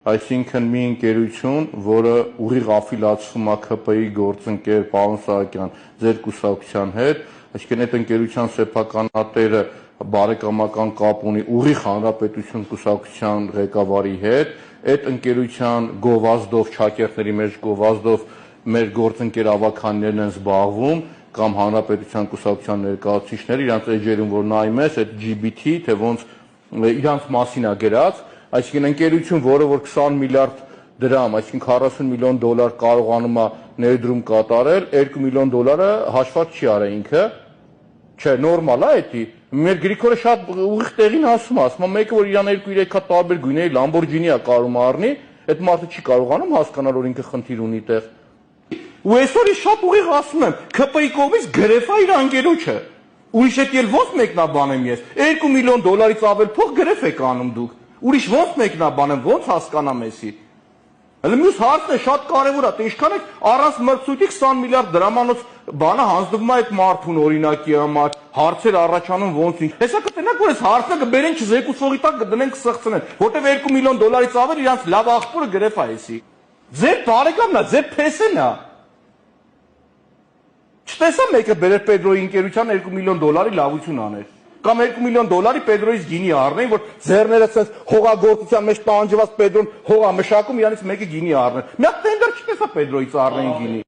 Այսինքն մի ընկերություն, որը ուղիղ աֆիլիացվում է ՔՊ-ի գործընկեր պարոն Սահակյան ձեր կուսակցության հետ, այսինքն այդ ընկերության սեփականատերը բարեկամական կապ ունի ուղիղ հանրապետություն կուսակցության ղեկավարի հետ, այդ ընկերության գովազդով, չակերտների մեջ գովազդով մեր գործընկեր ավականներն են զբաղվում կամ հանրապետության կուսակցության ներկայացուցիչները, իրանց էջերում որ նայում ես, այդ GBT, թե ոնց իրանց մասին է գրած, այսինքն ընկերություն, որը որ 20 միլիարդ դրամ, այսինքն 40 միլիոն դոլար կարողանում է ներդրում կատարել, 2 միլիոն դոլարը հաշված չի արել ինքը, չէ, նորմալ է էդի։ Մեր Գրիգորը շատ ուղիղ տեղին ասում է, մեկը որ իրան 2-3 հատ տարբեր գույների Lamborghini է կարում առնի, այդ մարդը չի կարողանում հասկանալ, որ ինքը խնդիր ունի տեղ։ Ու այսօր ես շատ ուղիղ ասում եմ, ՔՊ-ի կողմից գրեթե իր անգերոջը։ Ուրիշ հետ էլ ո՞նց մեկնաբանեմ ես։ 2 միլիոն դոլարից ավել փող գրեթե եք անում դուք։ Ուրիշ ո՞նց մեկնաբանեմ, ո՞նց հասկանամ էսի։ Հələ մյուս հարցն է շատ կարևոր է, թե ինչքան եք առանց մրցույթի 20 միլիարդ դրամանոց բանը հանձնվում է այդ մարդուն օրինակի համար, հարցեր առաջանում ոնց ինչ։ Հեսա կտենակ որ այս հարցը կբերեն չզեկուցողի տակ կդնենք կսղցնեն, որտեվ 2 միլիոն դոլարից ավել իրանց լավ աղբորը գրեթե է էսի։ Ձեր բարեկամն է, ձեր փեսեն է։ Չտեսա մեկը բերեր Պետրոյի ընկերության 2 միլիոն դոլարի լավություն աներ։ Կամ 2 միլիոն դոլարի Պետրոյից գինի առնեն, որ ձեռները ցած հողագործության մեջ տանջված Պետրոն հողա մշակում, իրանից մեկը գինի առնեն։ Մի հատ տենդեր չտեսա Պետրոյից առնեն գինի։